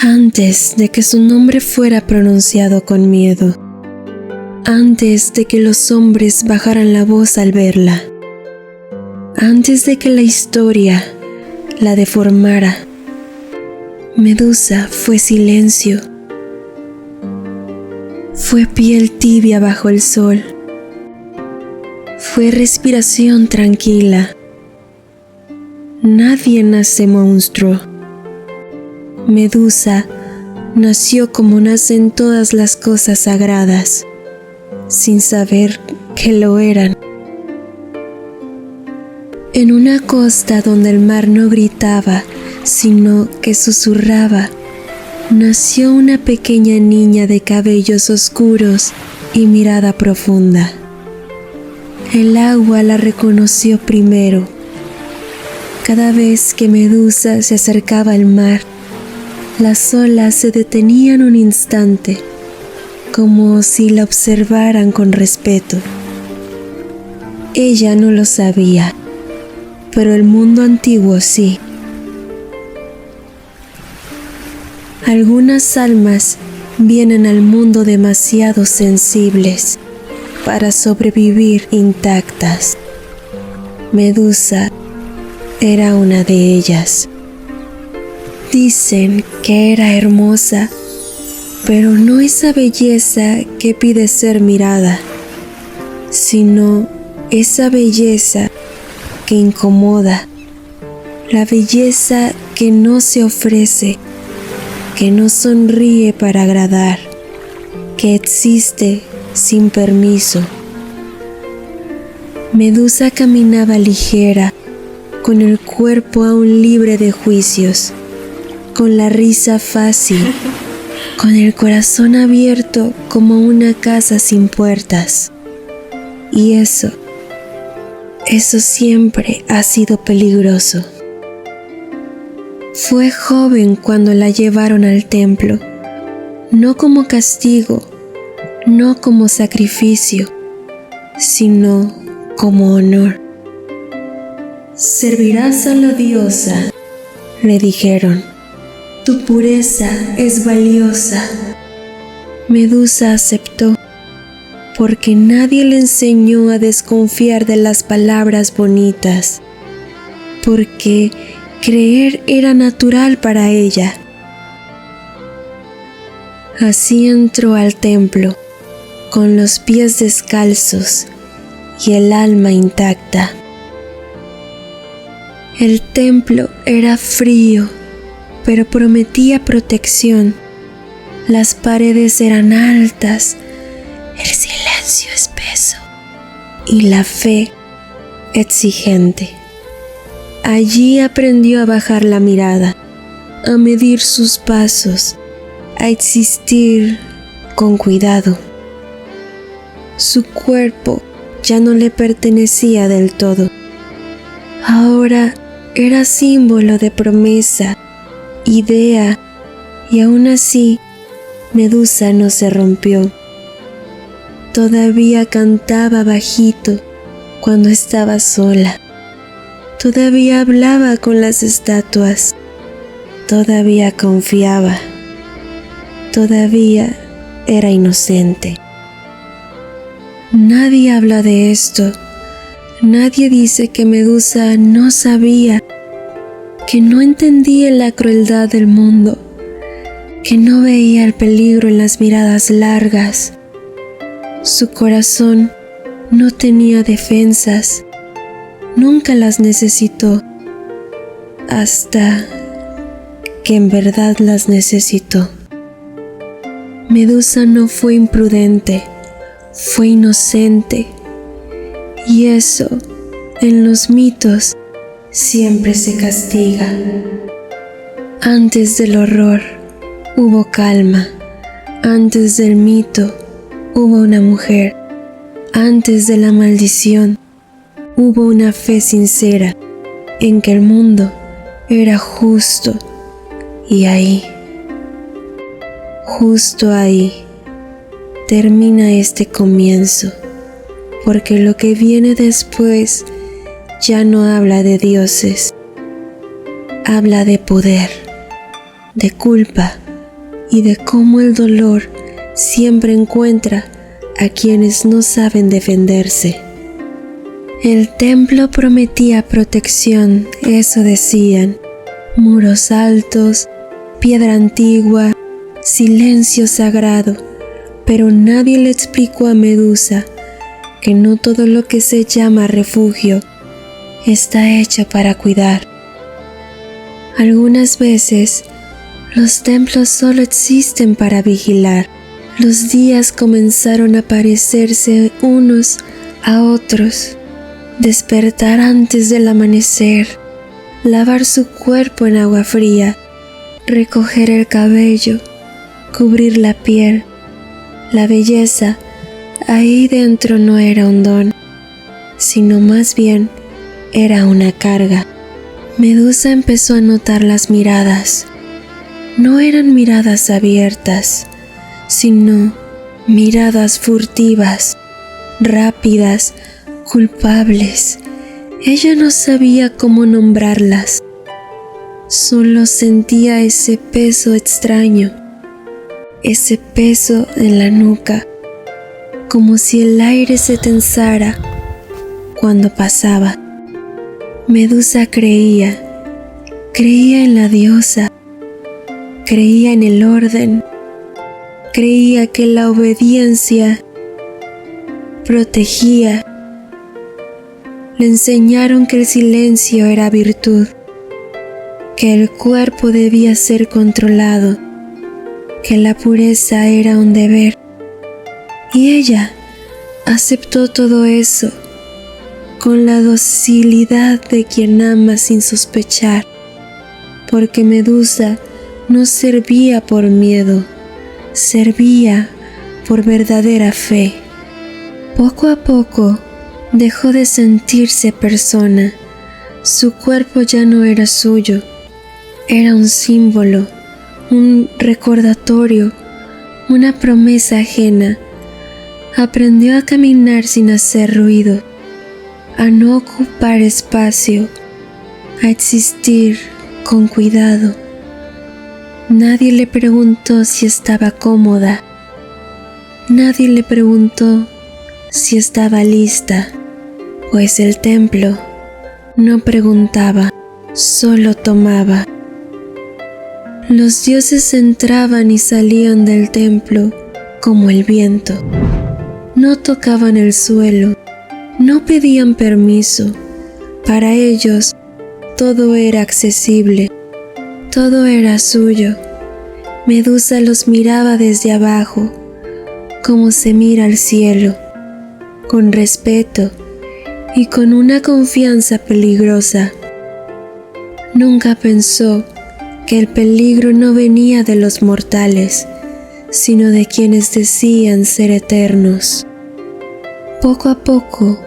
Antes de que su nombre fuera pronunciado con miedo, antes de que los hombres bajaran la voz al verla, antes de que la historia la deformara, Medusa fue silencio, fue piel tibia bajo el sol, fue respiración tranquila. Nadie nace monstruo. Medusa nació como nacen todas las cosas sagradas, sin saber que lo eran. En una costa donde el mar no gritaba, sino que susurraba, nació una pequeña niña de cabellos oscuros y mirada profunda. El agua la reconoció primero. Cada vez que Medusa se acercaba al mar, las olas se detenían un instante, como si la observaran con respeto. Ella no lo sabía, pero el mundo antiguo sí. Algunas almas vienen al mundo demasiado sensibles para sobrevivir intactas. Medusa era una de ellas. Dicen que era hermosa, pero no esa belleza que pide ser mirada, sino esa belleza que incomoda, la belleza que no se ofrece, que no sonríe para agradar, que existe sin permiso. Medusa caminaba ligera, con el cuerpo aún libre de juicios, con la risa fácil, con el corazón abierto como una casa sin puertas. Y eso siempre ha sido peligroso. Fue joven cuando la llevaron al templo, no como castigo, no como sacrificio, sino como honor. Servirás a la diosa, le dijeron. Tu pureza es valiosa. Medusa aceptó, porque nadie le enseñó a desconfiar de las palabras bonitas, porque creer era natural para ella. Así entró al templo, con los pies descalzos y el alma intacta. El templo era frío, pero prometía protección. Las paredes eran altas, el silencio espeso y la fe exigente. Allí aprendió a bajar la mirada, a medir sus pasos, a existir con cuidado. Su cuerpo ya no le pertenecía del todo. Ahora era símbolo de promesa, idea, y aún así Medusa no se rompió. Todavía cantaba bajito cuando estaba sola. Todavía hablaba con las estatuas. Todavía confiaba. Todavía era inocente. Nadie habla de esto. Nadie dice que Medusa no sabía, que no entendía la crueldad del mundo, que no veía el peligro en las miradas largas. Su corazón no tenía defensas, nunca las necesitó, hasta que en verdad las necesitó. Medusa no fue imprudente, fue inocente, y eso en los mitos siempre se castiga. Antes del horror hubo calma, antes del mito hubo una mujer, antes de la maldición hubo una fe sincera en que el mundo era justo, y ahí, justo ahí, termina este comienzo, porque lo que viene después ya no habla de dioses, habla de poder, de culpa y de cómo el dolor siempre encuentra a quienes no saben defenderse. El templo prometía protección, eso decían. Muros altos, piedra antigua, silencio sagrado, pero nadie le explicó a Medusa que no todo lo que se llama refugio está hecho para cuidar. Algunas veces, los templos solo existen para vigilar. Los días comenzaron a parecerse unos a otros. Despertar antes del amanecer, lavar su cuerpo en agua fría, recoger el cabello, cubrir la piel. La belleza ahí dentro no era un don, sino más bien era una carga. Medusa empezó a notar las miradas. No eran miradas abiertas, sino miradas furtivas, rápidas, culpables. Ella no sabía cómo nombrarlas. Solo sentía ese peso extraño, ese peso en la nuca, como si el aire se tensara cuando pasaba. Medusa creía en la diosa, creía en el orden, creía que la obediencia protegía. Le enseñaron que el silencio era virtud, que el cuerpo debía ser controlado, que la pureza era un deber. Y ella aceptó todo eso con la docilidad de quien ama sin sospechar, porque Medusa no servía por miedo, servía por verdadera fe. Poco a poco dejó de sentirse persona. Su cuerpo ya no era suyo, era un símbolo, un recordatorio, una promesa ajena. Aprendió a caminar sin hacer ruido, a no ocupar espacio, a existir con cuidado. Nadie le preguntó si estaba cómoda. Nadie le preguntó si estaba lista, pues el templo no preguntaba, solo tomaba. Los dioses entraban y salían del templo como el viento. No tocaban el suelo, no pedían permiso. Para ellos todo era accesible, todo era suyo. Medusa los miraba desde abajo, como se mira al cielo, con respeto y con una confianza peligrosa. Nunca pensó que el peligro no venía de los mortales, sino de quienes decían ser eternos. Poco a poco,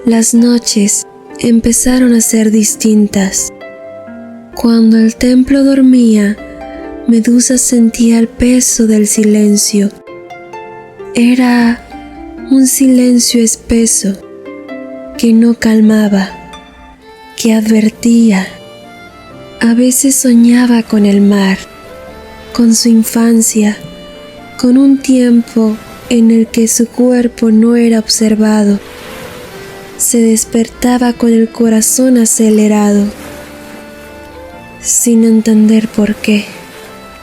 las noches empezaron a ser distintas. Cuando el templo dormía, Medusa sentía el peso del silencio. Era un silencio espeso que no calmaba, que advertía. A veces soñaba con el mar, con su infancia, con un tiempo en el que su cuerpo no era observado. Se despertaba con el corazón acelerado, sin entender por qué.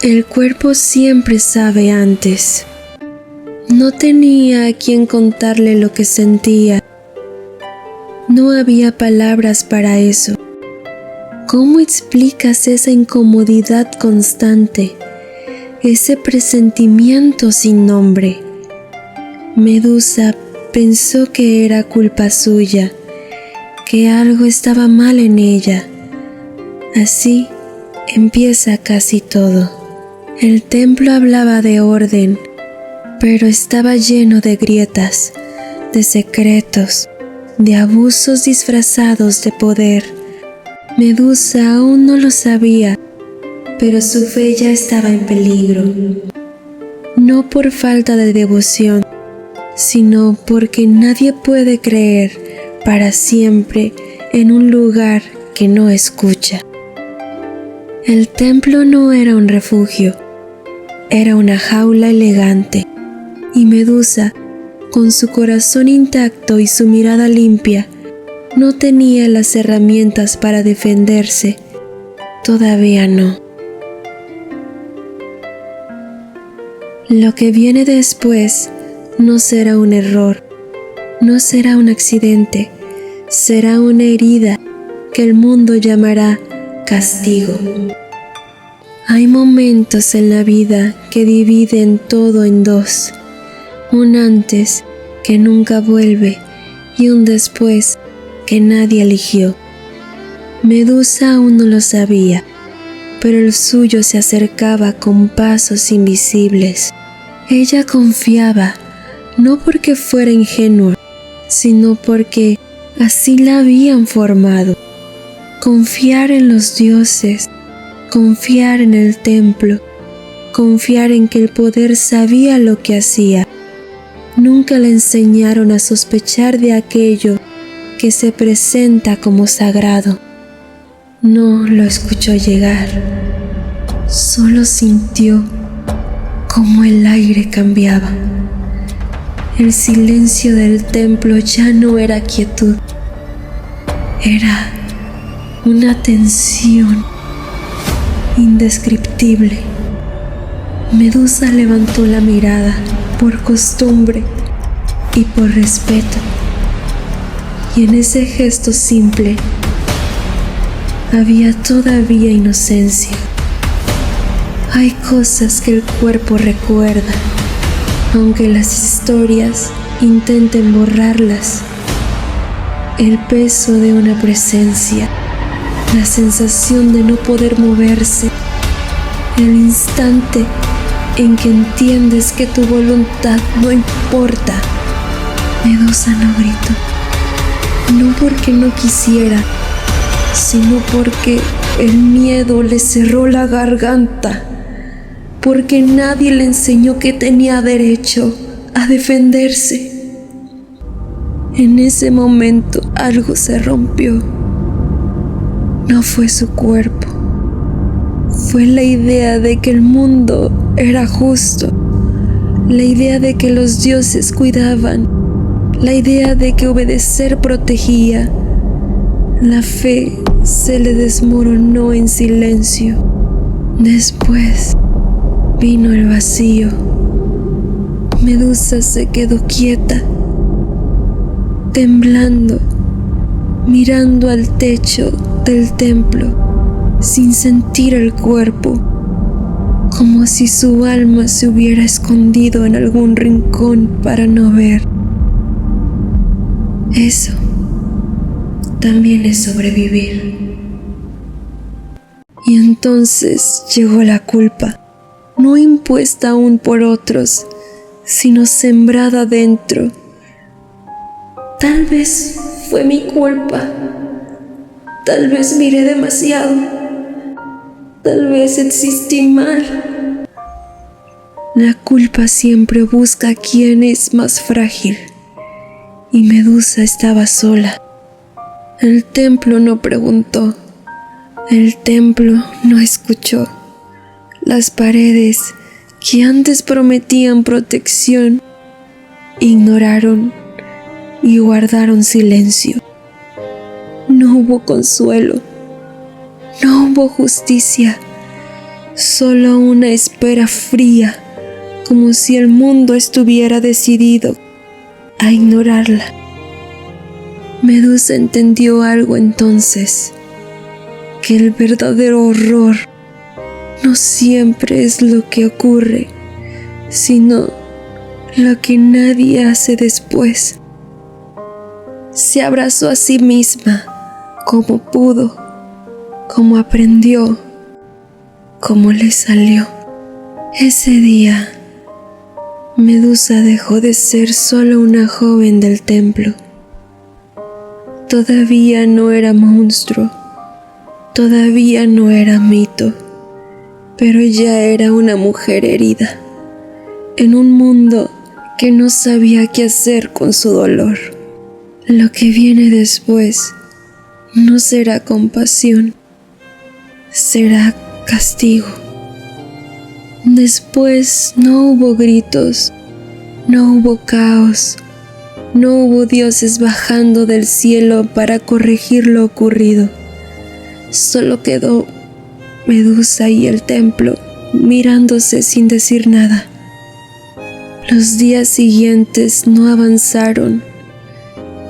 El cuerpo siempre sabe antes. No tenía a quien contarle lo que sentía. No había palabras para eso. ¿Cómo explicas esa incomodidad constante, ese presentimiento sin nombre? Medusa pensó que era culpa suya, que algo estaba mal en ella. Así empieza casi todo. El templo hablaba de orden, pero estaba lleno de grietas, de secretos, de abusos disfrazados de poder. Medusa aún no lo sabía, pero su fe ya estaba en peligro. No por falta de devoción, sino porque nadie puede creer para siempre en un lugar que no escucha. El templo no era un refugio, era una jaula elegante, y Medusa, con su corazón intacto y su mirada limpia, no tenía las herramientas para defenderse. Todavía no. Lo que viene después no será un error, no será un accidente, será una herida que el mundo llamará castigo. Hay momentos en la vida que dividen todo en dos, un antes que nunca vuelve y un después que nadie eligió. Medusa aún no lo sabía, pero el suyo se acercaba con pasos invisibles. Ella confiaba, no porque fuera ingenua, sino porque así la habían formado. Confiar en los dioses, confiar en el templo, confiar en que el poder sabía lo que hacía. Nunca le enseñaron a sospechar de aquello que se presenta como sagrado. No lo escuchó llegar, solo sintió cómo el aire cambiaba. El silencio del templo ya no era quietud, era una tensión indescriptible. Medusa levantó la mirada por costumbre y por respeto, y en ese gesto simple había todavía inocencia. Hay cosas que el cuerpo recuerda, aunque las historias intenten borrarlas. El peso de una presencia, la sensación de no poder moverse, el instante en que entiendes que tu voluntad no importa. Medusa no gritó, no porque no quisiera, sino porque el miedo le cerró la garganta, porque nadie le enseñó que tenía derecho a defenderse. En ese momento algo se rompió. No fue su cuerpo, fue la idea de que el mundo era justo, la idea de que los dioses cuidaban, la idea de que obedecer protegía. La fe se le desmoronó en silencio. Después vino el vacío. Medusa se quedó quieta, temblando, mirando al techo del templo, sin sentir el cuerpo, como si su alma se hubiera escondido en algún rincón para no ver. Eso también es sobrevivir. Y entonces llegó la culpa, no impuesta aún por otros, sino sembrada dentro. Tal vez fue mi culpa, tal vez miré demasiado, tal vez existí mal. La culpa siempre busca a quien es más frágil, y Medusa estaba sola. El templo no preguntó, el templo no escuchó. Las paredes que antes prometían protección, ignoraron y guardaron silencio. No hubo consuelo, no hubo justicia, solo una espera fría, como si el mundo estuviera decidido a ignorarla. Medusa entendió algo entonces, que el verdadero horror no siempre es lo que ocurre, sino lo que nadie hace después. Se abrazó a sí misma como pudo, como aprendió, como le salió. Ese día, Medusa dejó de ser solo una joven del templo. Todavía no era monstruo, todavía no era mito, pero ya era una mujer herida, en un mundo que no sabía qué hacer con su dolor. Lo que viene después no será compasión, será castigo. Después no hubo gritos, no hubo caos, no hubo dioses bajando del cielo para corregir lo ocurrido. Solo quedó Medusa y el templo mirándose sin decir nada. Los días siguientes no avanzaron,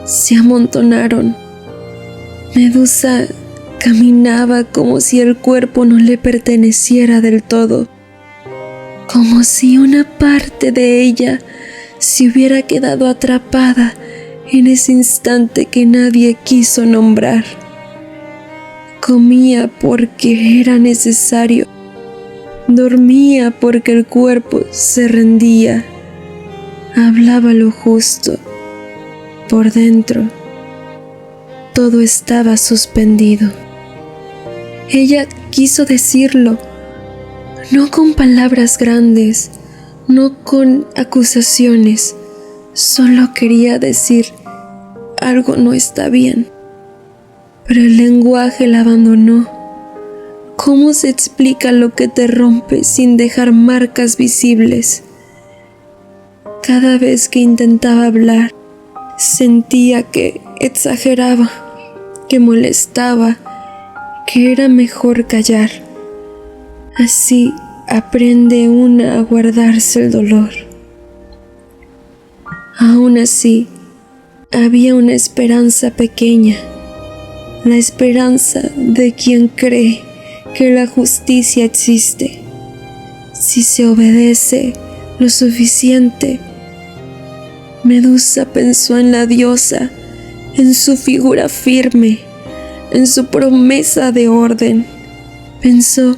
se amontonaron. Medusa caminaba como si el cuerpo no le perteneciera del todo, como si una parte de ella se hubiera quedado atrapada en ese instante que nadie quiso nombrar. Comía porque era necesario, dormía porque el cuerpo se rendía, hablaba lo justo. Por dentro, todo estaba suspendido. Ella quiso decirlo, no con palabras grandes, no con acusaciones, solo quería decir, algo no está bien. Pero el lenguaje la abandonó. ¿Cómo se explica lo que te rompe sin dejar marcas visibles? Cada vez que intentaba hablar, sentía que exageraba, que molestaba, que era mejor callar. Así aprende una a guardarse el dolor. Aún así, había una esperanza pequeña, la esperanza de quien cree que la justicia existe. Si se obedece lo suficiente. Medusa pensó en la diosa, en su figura firme, en su promesa de orden. Pensó,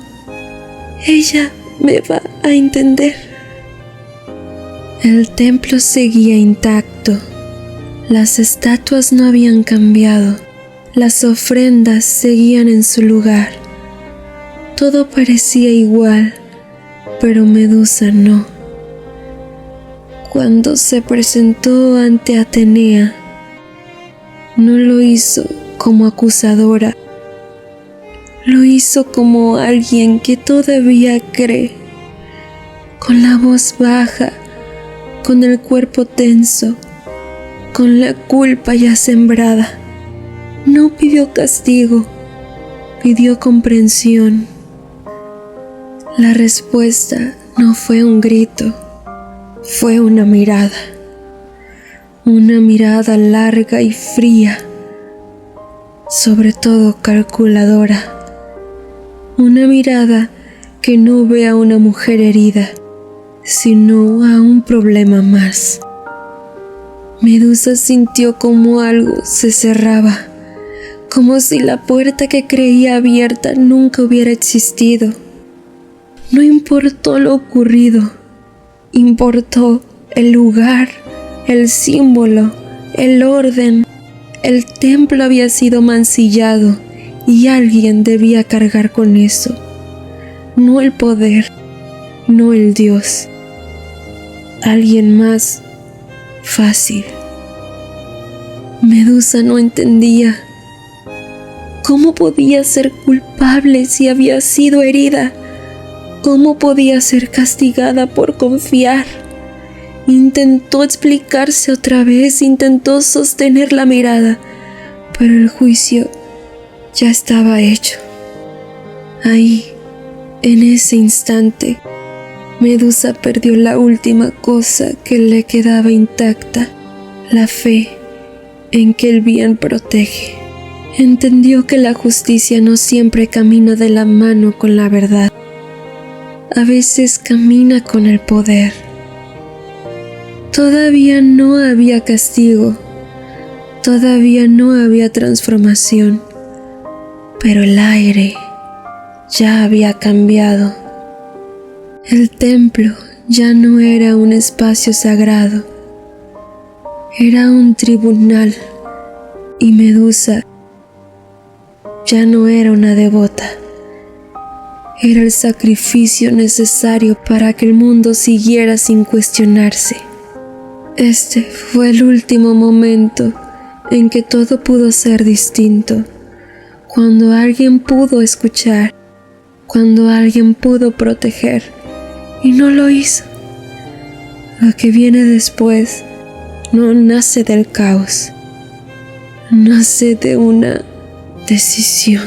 ella me va a entender. El templo seguía intacto. Las estatuas no habían cambiado. Las ofrendas seguían en su lugar. Todo parecía igual, pero Medusa no. Cuando se presentó ante Atenea, no lo hizo como acusadora, lo hizo como alguien que todavía cree, con la voz baja, con el cuerpo tenso, con la culpa ya sembrada. No pidió castigo, pidió comprensión. La respuesta no fue un grito, fue una mirada larga y fría, sobre todo calculadora. Una mirada que no ve a una mujer herida, sino a un problema más. Medusa sintió como algo se cerraba, como si la puerta que creía abierta nunca hubiera existido. No importó lo ocurrido, importó el lugar, el símbolo, el orden. El templo había sido mancillado y alguien debía cargar con eso. No el poder, no el Dios. Alguien más fácil. Medusa no entendía. ¿Cómo podía ser culpable si había sido herida? ¿Cómo podía ser castigada por confiar? Intentó explicarse otra vez, intentó sostener la mirada, pero el juicio ya estaba hecho. Ahí, en ese instante, Medusa perdió la última cosa que le quedaba intacta, la fe en que el bien protege. Entendió que la justicia no siempre camina de la mano con la verdad. A veces camina con el poder. Todavía no había castigo, todavía no había transformación, pero el aire ya había cambiado. El templo ya no era un espacio sagrado, era un tribunal, y Medusa ya no era una devota. Era el sacrificio necesario para que el mundo siguiera sin cuestionarse. Este fue el último momento en que todo pudo ser distinto, cuando alguien pudo escuchar, cuando alguien pudo proteger, y no lo hizo. Lo que viene después no nace del caos, nace de una decisión.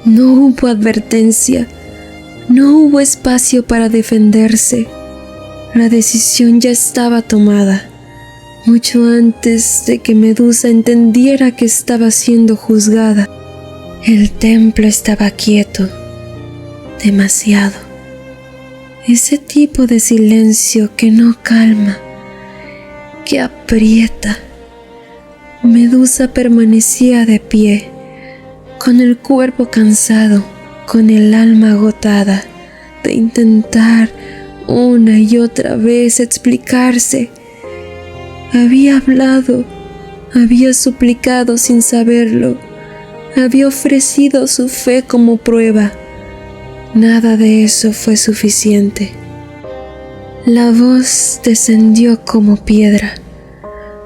No hubo advertencia, no hubo espacio para defenderse. La decisión ya estaba tomada, mucho antes de que Medusa entendiera que estaba siendo juzgada. El templo estaba quieto, demasiado. Ese tipo de silencio que no calma, que aprieta. Medusa permanecía de pie, con el cuerpo cansado, con el alma agotada de intentar una y otra vez explicarse. Había hablado, había suplicado sin saberlo, había ofrecido su fe como prueba. Nada de eso fue suficiente. La voz descendió como piedra.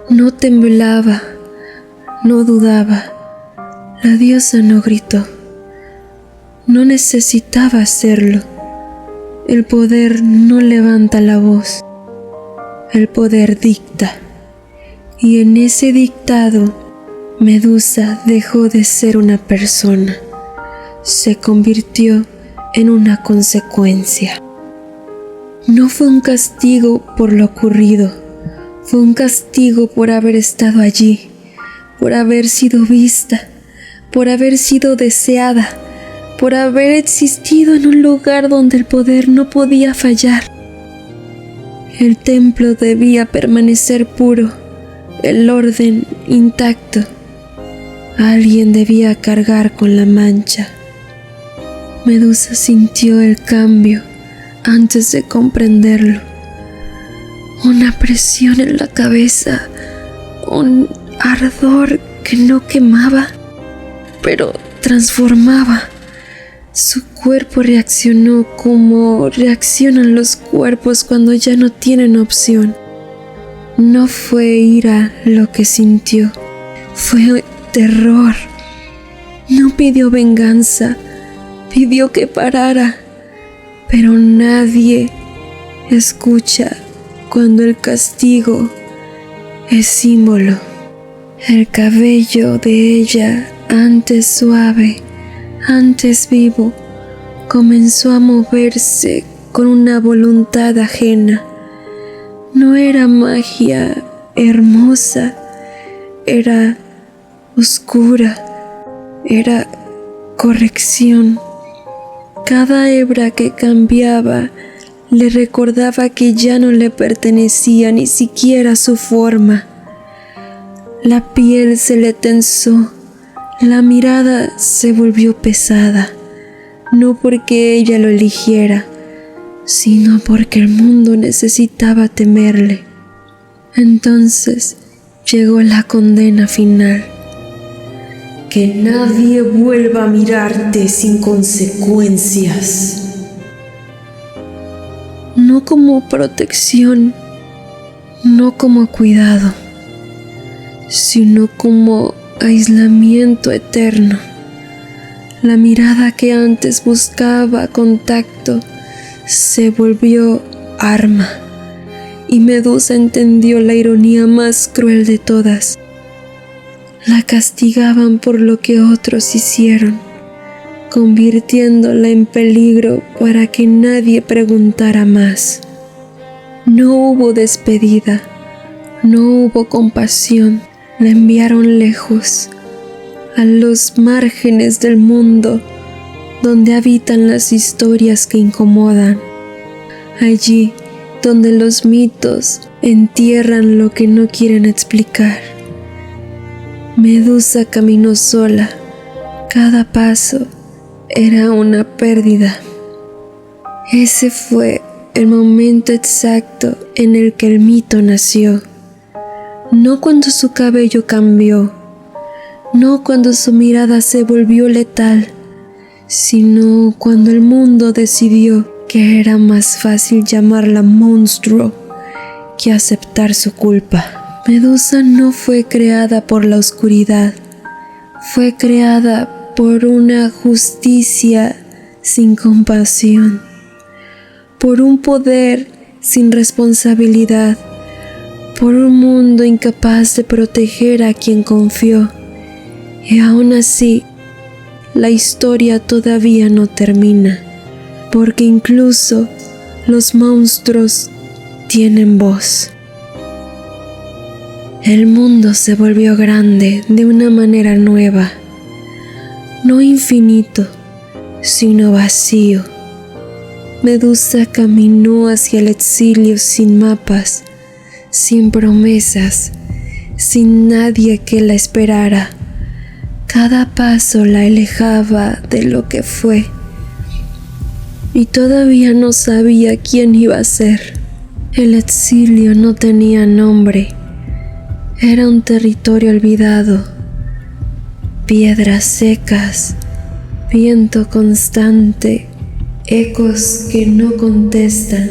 No temblaba, no dudaba. La diosa no gritó. No necesitaba hacerlo. El poder no levanta la voz. El poder dicta. Y en ese dictado, Medusa dejó de ser una persona. Se convirtió en una consecuencia. No fue un castigo por lo ocurrido, fue un castigo por haber estado allí, por haber sido vista, por haber sido deseada, por haber existido en un lugar donde el poder no podía fallar. El templo debía permanecer puro, el orden intacto. Alguien debía cargar con la mancha. Medusa sintió el cambio antes de comprenderlo. Una presión en la cabeza, un ardor que no quemaba, pero transformaba. Su cuerpo reaccionó como reaccionan los cuerpos cuando ya no tienen opción. No fue ira lo que sintió, fue terror. No pidió venganza, pidió que parara, pero nadie escucha cuando el castigo es símbolo. El cabello de ella, antes suave, antes vivo, comenzó a moverse con una voluntad ajena. No era magia hermosa, era oscura, era corrección. Cada hebra que cambiaba le recordaba que ya no le pertenecía ni siquiera su forma. La piel se le tensó, la mirada se volvió pesada, no porque ella lo eligiera, sino porque el mundo necesitaba temerle. Entonces llegó la condena final. Que nadie vuelva a mirarte sin consecuencias. No como protección, no como cuidado, sino como aislamiento eterno. La mirada que antes buscaba contacto se volvió arma, y Medusa entendió la ironía más cruel de todas. La castigaban por lo que otros hicieron, convirtiéndola en peligro para que nadie preguntara más. No hubo despedida, no hubo compasión. La enviaron lejos, a los márgenes del mundo, donde habitan las historias que incomodan. Allí donde los mitos entierran lo que no quieren explicar. Medusa caminó sola. Cada paso era una pérdida. Ese fue el momento exacto en el que el mito nació. No cuando su cabello cambió, no cuando su mirada se volvió letal, sino cuando el mundo decidió que era más fácil llamarla monstruo que aceptar su culpa. Medusa no fue creada por la oscuridad, fue creada por una justicia sin compasión, por un poder sin responsabilidad, por un mundo incapaz de proteger a quien confió. Y aún así, la historia todavía no termina, porque incluso los monstruos tienen voz. El mundo se volvió grande de una manera nueva, no infinito, sino vacío. Medusa caminó hacia el exilio sin mapas, sin promesas, sin nadie que la esperara. Cada paso la alejaba de lo que fue, y todavía no sabía quién iba a ser. El exilio no tenía nombre, era un territorio olvidado, piedras secas, viento constante, ecos que no contestan.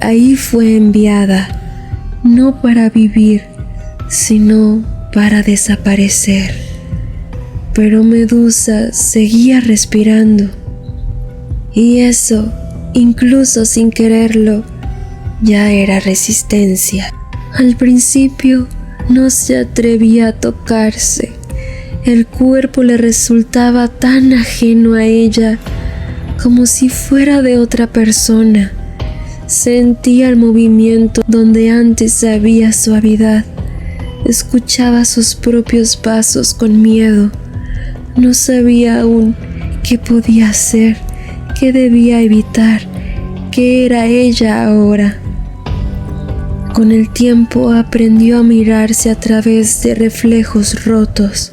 Ahí fue enviada, no para vivir, sino para desaparecer. Pero Medusa seguía respirando, y eso, incluso sin quererlo, ya era resistencia. Al principio no se atrevía a tocarse. El cuerpo le resultaba tan ajeno a ella, como si fuera de otra persona. Sentía el movimiento donde antes había suavidad. Escuchaba sus propios pasos con miedo. No sabía aún qué podía hacer, qué debía evitar, qué era ella ahora. Con el tiempo aprendió a mirarse a través de reflejos rotos,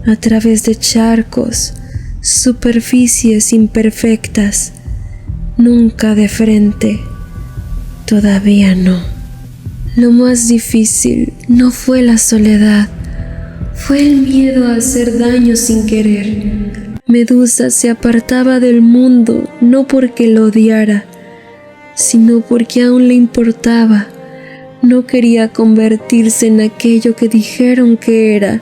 a través de charcos, superficies imperfectas, nunca de frente, todavía no. Lo más difícil no fue la soledad, fue el miedo a hacer daño sin querer. Medusa se apartaba del mundo no porque lo odiara, sino porque aún le importaba. No quería convertirse en aquello que dijeron que era,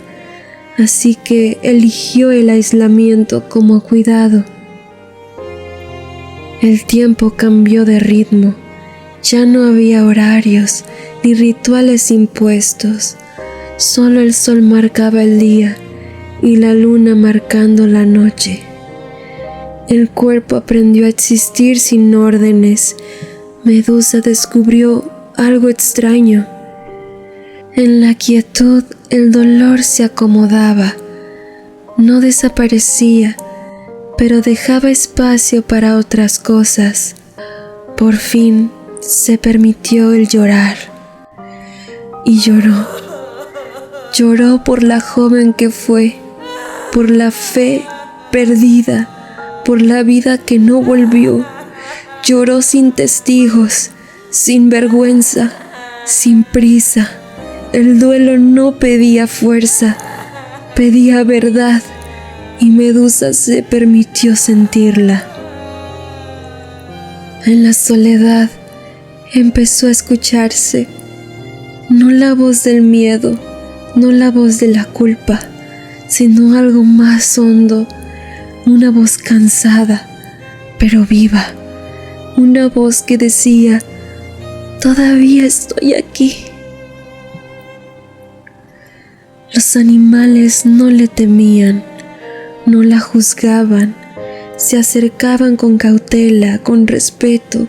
así que eligió el aislamiento como cuidado. El tiempo cambió de ritmo, ya no había horarios ni rituales impuestos, solo el sol marcaba el día y la luna marcando la noche. El cuerpo aprendió a existir sin órdenes. Medusa descubrió algo extraño. En la quietud el dolor se acomodaba, no desaparecía, pero dejaba espacio para otras cosas. Por fin se permitió el llorar, y lloró. Lloró por la joven que fue, por la fe perdida, por la vida que no volvió. Lloró sin testigos, sin vergüenza, sin prisa. El duelo no pedía fuerza, pedía verdad, y Medusa se permitió sentirla. En la soledad empezó a escucharse, no la voz del miedo, no la voz de la culpa, sino algo más hondo, una voz cansada, pero viva, una voz que decía: todavía estoy aquí. Los animales no le temían, no la juzgaban, se acercaban con cautela, con respeto,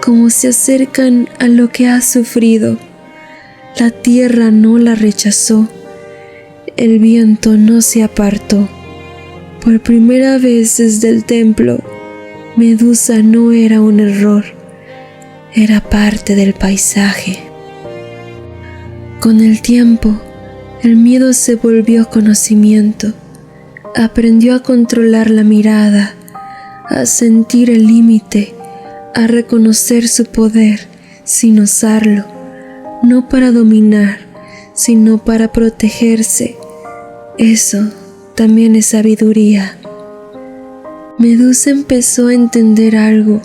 como se acercan a lo que ha sufrido. La tierra no la rechazó, el viento no se apartó. Por primera vez desde el templo, Medusa no era un error, era parte del paisaje. Con el tiempo, el miedo se volvió conocimiento. Aprendió a controlar la mirada, a sentir el límite, a reconocer su poder sin usarlo, no para dominar, sino para protegerse. Eso también es sabiduría. Medusa empezó a entender algo.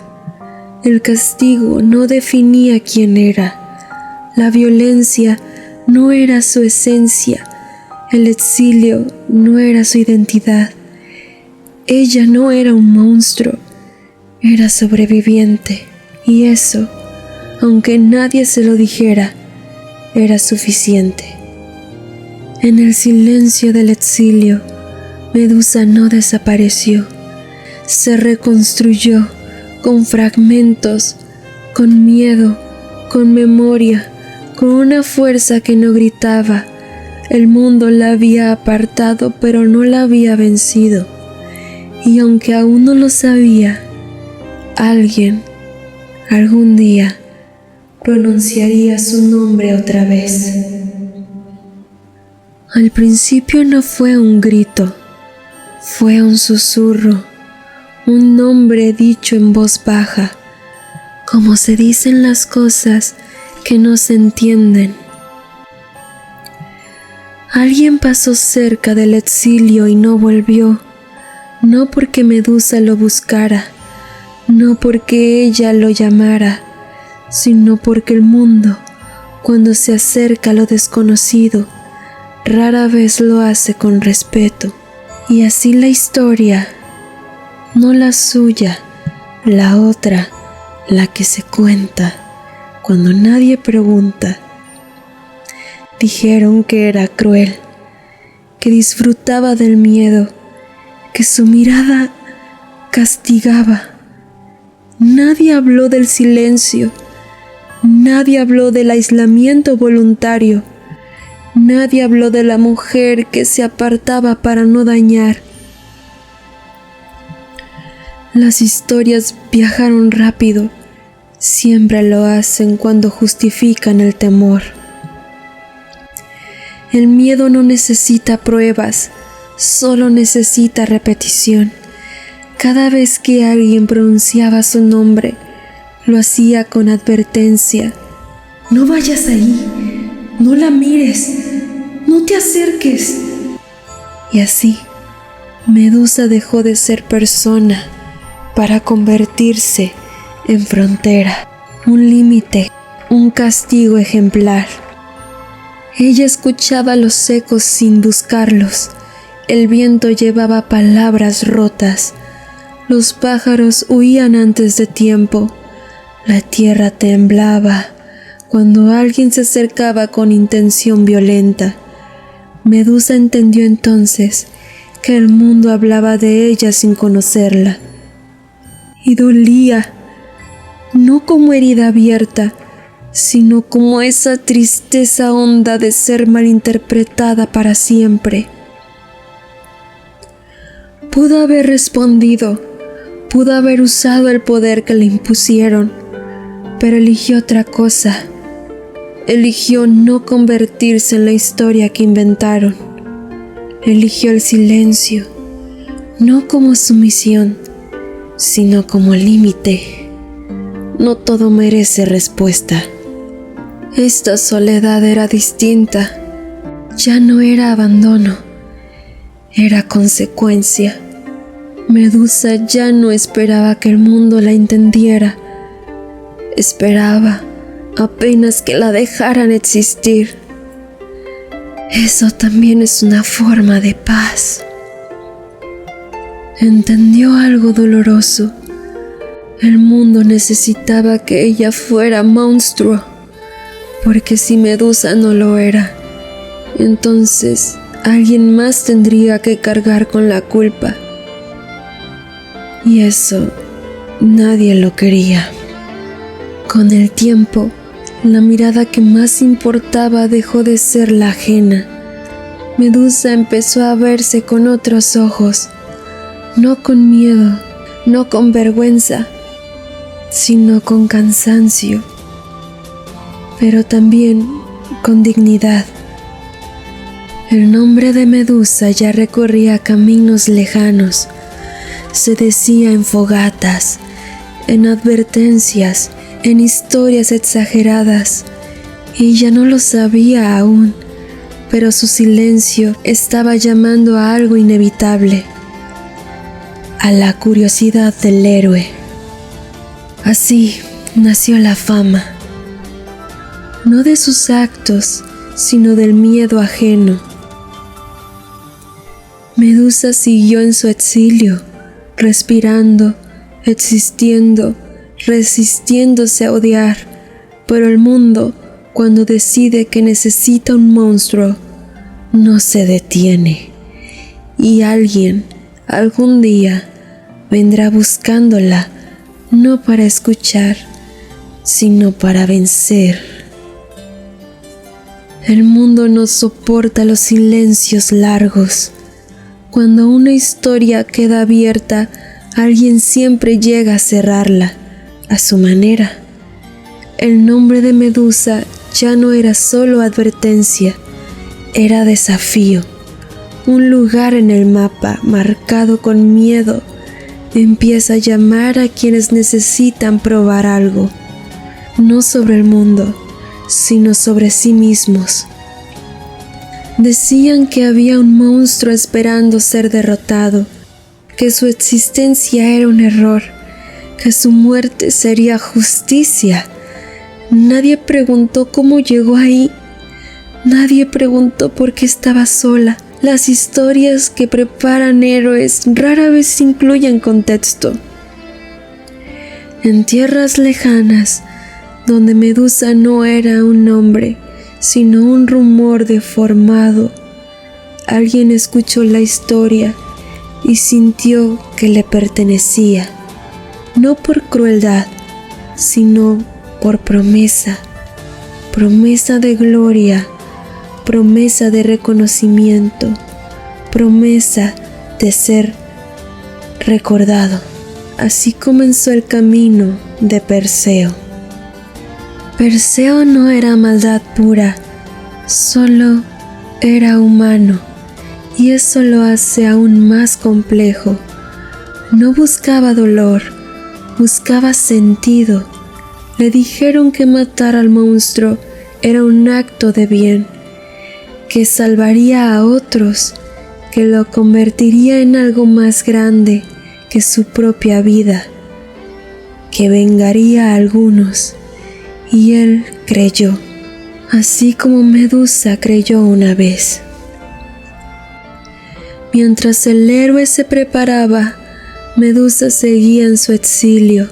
El castigo no definía quién era. La violencia no era su esencia. El exilio no era su identidad. Ella no era un monstruo. Era sobreviviente, y eso, aunque nadie se lo dijera, era suficiente. En el silencio del exilio, Medusa no desapareció, se reconstruyó con fragmentos, con miedo, con memoria, con una fuerza que no gritaba. El mundo la había apartado, pero no la había vencido. Y aunque aún no lo sabía, alguien, algún día, pronunciaría su nombre otra vez. Al principio no fue un grito, fue un susurro, un nombre dicho en voz baja, como se dicen las cosas que no se entienden. Alguien pasó cerca del exilio y no volvió, no porque Medusa lo buscara, no porque ella lo llamara, sino porque el mundo, cuando se acerca a lo desconocido, rara vez lo hace con respeto. Y así la historia, no la suya, la otra, la que se cuenta cuando nadie pregunta. Dijeron que era cruel, que disfrutaba del miedo, que su mirada castigaba. Nadie habló del silencio, nadie habló del aislamiento voluntario, nadie habló de la mujer que se apartaba para no dañar. Las historias viajaron rápido, siempre lo hacen cuando justifican el temor. El miedo no necesita pruebas, solo necesita repetición. Cada vez que alguien pronunciaba su nombre, lo hacía con advertencia. No vayas ahí, no la mires, no te acerques. Y así, Medusa dejó de ser persona para convertirse en frontera, un límite, un castigo ejemplar. Ella escuchaba los ecos sin buscarlos. El viento llevaba palabras rotas. Los pájaros huían antes de tiempo. La tierra temblaba cuando alguien se acercaba con intención violenta. Medusa entendió entonces que el mundo hablaba de ella sin conocerla. Y dolía, no como herida abierta, sino como esa tristeza honda de ser malinterpretada para siempre. Pudo haber respondido, pudo haber usado el poder que le impusieron, pero eligió otra cosa. Eligió no convertirse en la historia que inventaron. Eligió el silencio, no como sumisión, sino como límite. No todo merece respuesta. Esta soledad era distinta. Ya no era abandono, era consecuencia. Medusa ya no esperaba que el mundo la entendiera. Esperaba apenas que la dejaran existir. Eso también es una forma de paz. Entendió algo doloroso. El mundo necesitaba que ella fuera monstruo, porque si Medusa no lo era, entonces alguien más tendría que cargar con la culpa. Y eso nadie lo quería. Con el tiempo, la mirada que más importaba dejó de ser la ajena. Medusa empezó a verse con otros ojos, no con miedo, no con vergüenza, sino con cansancio, pero también con dignidad. El nombre de Medusa ya recorría caminos lejanos, se decía en fogatas, en advertencias, en historias exageradas. Ella no lo sabía aún, pero su silencio estaba llamando a algo inevitable, a la curiosidad del héroe. Así nació la fama, no de sus actos, sino del miedo ajeno. Medusa siguió en su exilio, respirando, existiendo, resistiéndose a odiar, pero el mundo, cuando decide que necesita un monstruo, no se detiene, y alguien, algún día, vendrá buscándola, no para escuchar, sino para vencer. El mundo no soporta los silencios largos. Cuando una historia queda abierta, alguien siempre llega a cerrarla, a su manera. El nombre de Medusa ya no era solo advertencia, era desafío. Un lugar en el mapa marcado con miedo empieza a llamar a quienes necesitan probar algo, no sobre el mundo, sino sobre sí mismos. Decían que había un monstruo esperando ser derrotado, que su existencia era un error, que su muerte sería justicia. Nadie preguntó cómo llegó ahí. Nadie preguntó por qué estaba sola. Las historias que preparan héroes rara vez incluyen contexto. En tierras lejanas, donde Medusa no era un nombre, sino un rumor deformado, alguien escuchó la historia y sintió que le pertenecía, no por crueldad, sino por promesa, promesa de gloria, promesa de reconocimiento, promesa de ser recordado. Así comenzó el camino de Perseo. Perseo no era maldad pura, solo era humano, y eso lo hace aún más complejo. No buscaba dolor, buscaba sentido. Le dijeron que matar al monstruo era un acto de bien, que salvaría a otros, que lo convertiría en algo más grande que su propia vida, que vengaría a algunos. Y él creyó, así como Medusa creyó una vez. Mientras el héroe se preparaba, Medusa seguía en su exilio.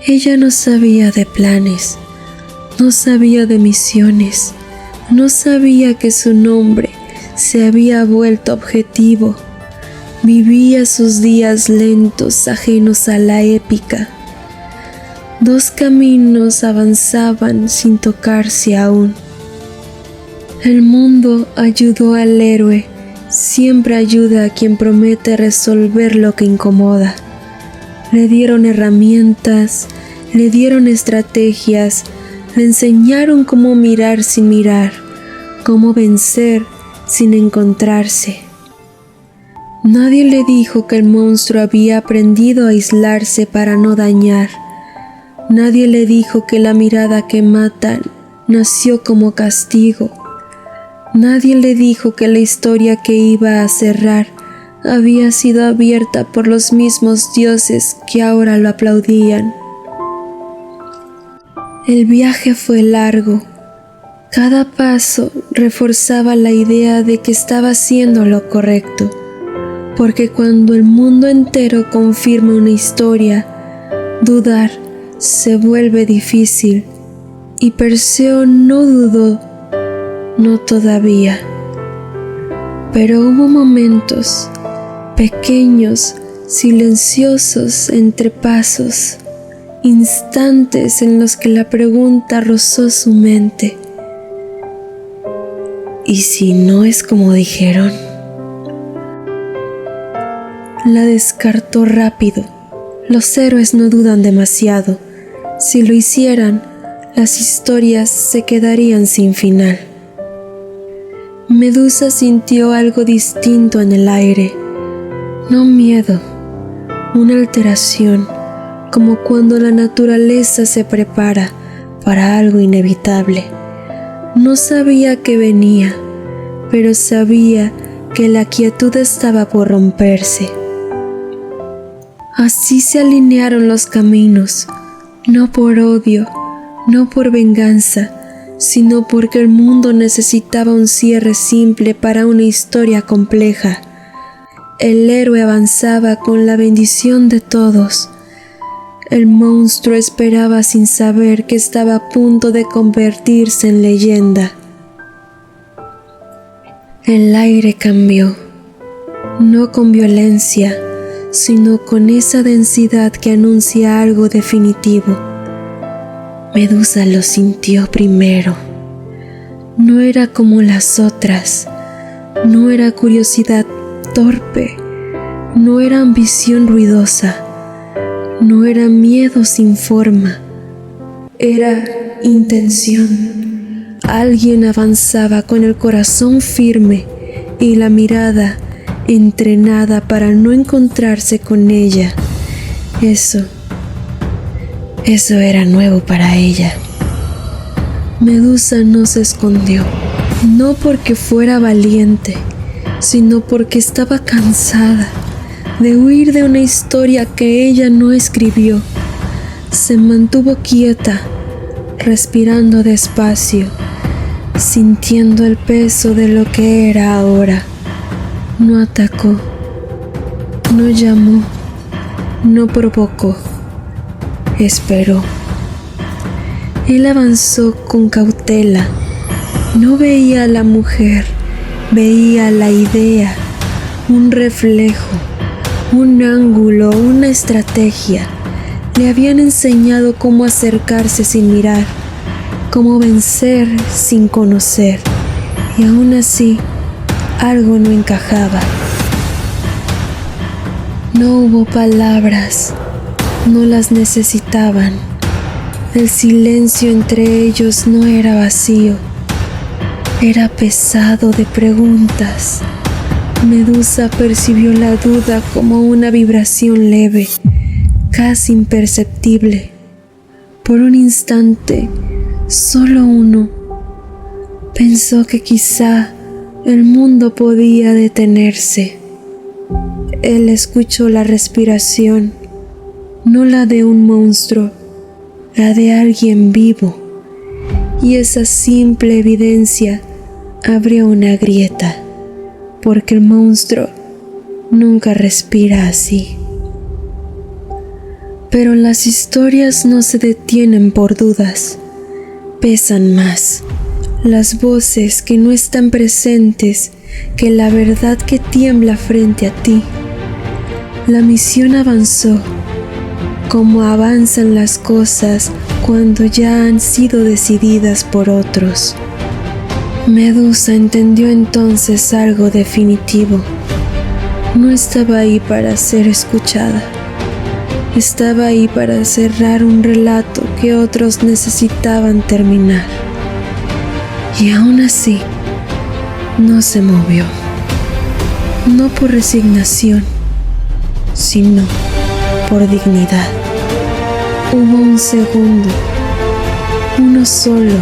Ella no sabía de planes, no sabía de misiones, no sabía que su nombre se había vuelto objetivo. Vivía sus días lentos, ajenos a la épica. Dos caminos avanzaban sin tocarse aún. El mundo ayudó al héroe, siempre ayuda a quien promete resolver lo que incomoda. Le dieron herramientas, le dieron estrategias, le enseñaron cómo mirar sin mirar, cómo vencer sin encontrarse. Nadie le dijo que el monstruo había aprendido a aislarse para no dañar. Nadie le dijo que la mirada que mata nació como castigo. Nadie le dijo que la historia que iba a cerrar había sido abierta por los mismos dioses que ahora lo aplaudían. El viaje fue largo. Cada paso reforzaba la idea de que estaba haciendo lo correcto, porque cuando el mundo entero confirma una historia, dudar se vuelve difícil, y Perseo no dudó, no todavía. Pero hubo momentos, pequeños, silenciosos entre pasos, instantes en los que la pregunta rozó su mente. ¿Y si no es como dijeron? La descartó rápido. Los héroes no dudan demasiado. Si lo hicieran, las historias se quedarían sin final. Medusa sintió algo distinto en el aire. No miedo, una alteración, como cuando la naturaleza se prepara para algo inevitable. No sabía qué venía, pero sabía que la quietud estaba por romperse. Así se alinearon los caminos, no por odio, no por venganza, sino porque el mundo necesitaba un cierre simple para una historia compleja. El héroe avanzaba con la bendición de todos, El monstruo esperaba sin saber que estaba a punto de convertirse en leyenda. El aire cambió, no con violencia, sino con esa densidad que anuncia algo definitivo. Medusa lo sintió primero. No era como las otras, no era curiosidad torpe, no era ambición ruidosa, no era miedo sin forma, era intención. Alguien avanzaba con el corazón firme y la mirada entrenada para no encontrarse con ella. Eso era nuevo para ella. Medusa no se escondió, no porque fuera valiente, sino porque estaba cansada de huir de una historia que ella no escribió. Se mantuvo quieta, respirando despacio, sintiendo el peso de lo que era ahora. No atacó, no llamó, no provocó, esperó. Él avanzó con cautela. No veía a la mujer, veía la idea, un reflejo, un ángulo, una estrategia. Le habían enseñado cómo acercarse sin mirar, cómo vencer sin conocer, y aún así, algo no encajaba. No hubo palabras, no las necesitaban. El silencio entre ellos no era vacío, era pesado de preguntas. Medusa percibió la duda como una vibración leve, casi imperceptible. Por un instante, solo uno, pensó que quizá el mundo podía detenerse. Él escuchó la respiración, no la de un monstruo, la de alguien vivo, y esa simple evidencia abrió una grieta, porque el monstruo nunca respira así. Pero las historias no se detienen por dudas, pesan más las voces que no están presentes que la verdad que tiembla frente a ti. La misión avanzó, como avanzan las cosas cuando ya han sido decididas por otros. Medusa entendió entonces algo definitivo. No estaba ahí para ser escuchada. Estaba ahí para cerrar un relato que otros necesitaban terminar. Y aún así, no se movió. No por resignación, sino por dignidad. Hubo un segundo, uno solo,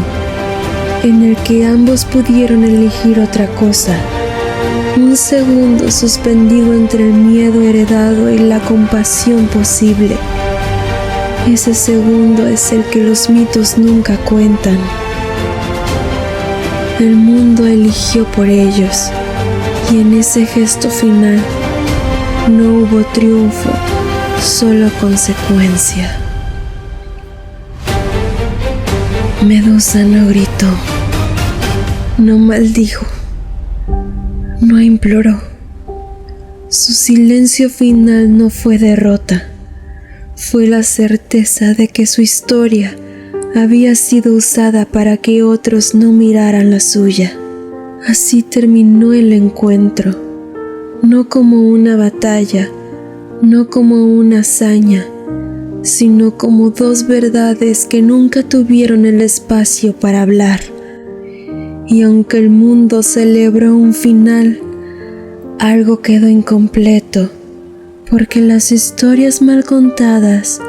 en el que ambos pudieron elegir otra cosa. Un segundo suspendido entre el miedo heredado y la compasión posible. Ese segundo es el que los mitos nunca cuentan. El mundo eligió por ellos, y en ese gesto final no hubo triunfo, solo consecuencia. Medusa no gritó, no maldijo, no imploró. Su silencio final no fue derrota, fue la certeza de que su historia había sido usada para que otros no miraran la suya. Así terminó el encuentro, no como una batalla, no como una hazaña, sino como dos verdades que nunca tuvieron el espacio para hablar. Y aunque el mundo celebró un final, algo quedó incompleto, porque las historias mal contadas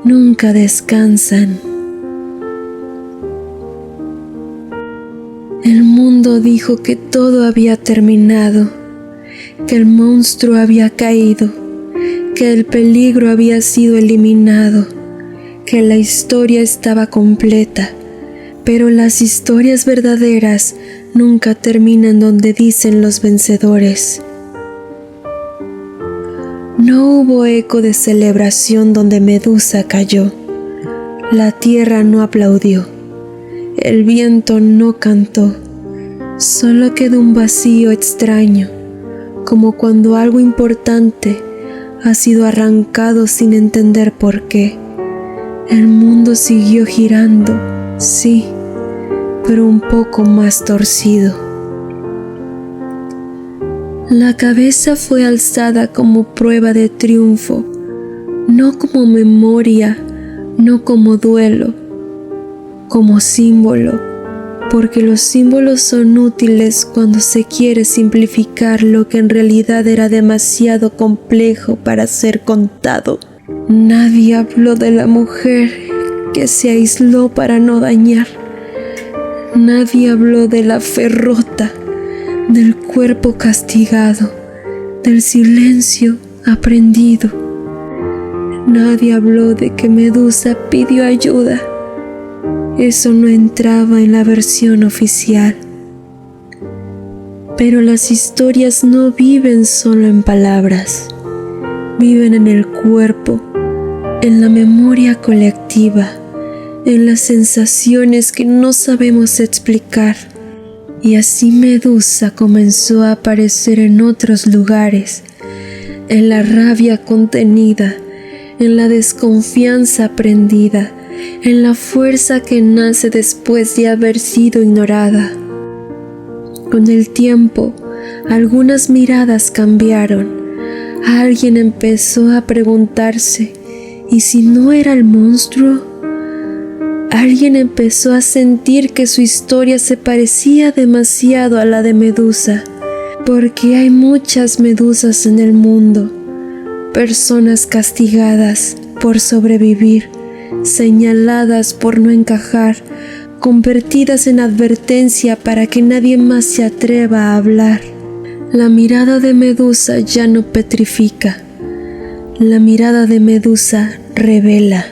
nunca descansan. El mundo dijo que todo había terminado, que el monstruo había caído, que el peligro había sido eliminado, que la historia estaba completa, pero las historias verdaderas nunca terminan donde dicen los vencedores. No hubo eco de celebración donde Medusa cayó. La tierra no aplaudió. El viento no cantó. Solo quedó un vacío extraño, como cuando algo importante ha sido arrancado sin entender por qué. El mundo siguió girando, sí, pero un poco más torcido. La cabeza fue alzada como prueba de triunfo, no como memoria, no como duelo, como símbolo, porque los símbolos son útiles cuando se quiere simplificar lo que en realidad era demasiado complejo para ser contado. Nadie habló de la mujer que se aisló para no dañar. Nadie habló de la fe rota, del cuerpo castigado, del silencio aprendido. Nadie habló de que Medusa pidió ayuda. Eso no entraba en la versión oficial. Pero las historias no viven solo en palabras, viven en el cuerpo, en la memoria colectiva, en las sensaciones que no sabemos explicar. Y así Medusa comenzó a aparecer en otros lugares, en la rabia contenida, en la desconfianza aprendida, en la fuerza que nace después de haber sido ignorada. Con el tiempo, algunas miradas cambiaron. Alguien empezó a preguntarse, ¿y si no era el monstruo? Alguien empezó a sentir que su historia se parecía demasiado a la de Medusa, porque hay muchas Medusas en el mundo, personas castigadas por sobrevivir, señaladas por no encajar, convertidas en advertencia para que nadie más se atreva a hablar. La mirada de Medusa ya no petrifica. La mirada de Medusa revela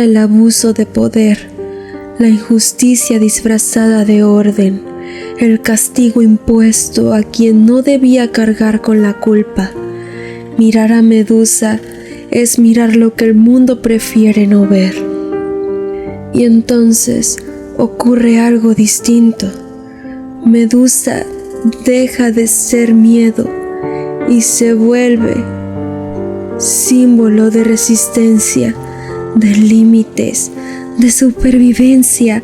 el abuso de poder, la injusticia disfrazada de orden, el castigo impuesto a quien no debía cargar con la culpa. Mirar a Medusa es mirar lo que el mundo prefiere no ver. Y entonces ocurre algo distinto. Medusa deja de ser miedo y se vuelve símbolo de resistencia, de límites, de supervivencia,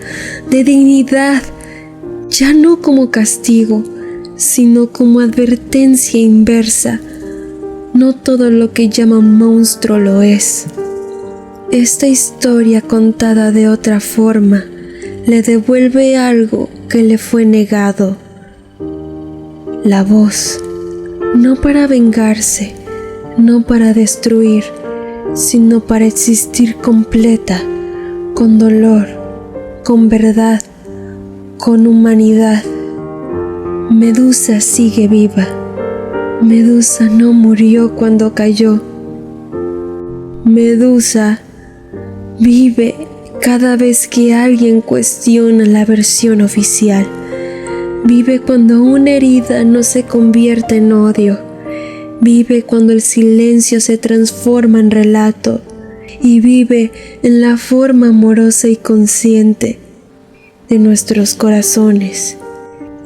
de dignidad, ya no como castigo, sino como advertencia inversa. No todo lo que llaman monstruo lo es. Esta historia contada de otra forma le devuelve algo que le fue negado: la voz, no para vengarse, no para destruir, sino para existir completa, con dolor, con verdad, con humanidad. Medusa sigue viva. Medusa no murió cuando cayó. Medusa vive cada vez que alguien cuestiona la versión oficial. Vive cuando una herida no se convierte en odio. Vive cuando el silencio se transforma en relato. Y vive en la forma amorosa y consciente de nuestros corazones.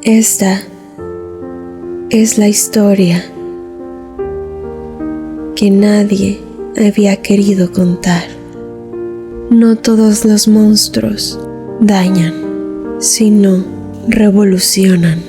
Esta es la historia que nadie había querido contar. No todos los monstruos dañan, sino revolucionan.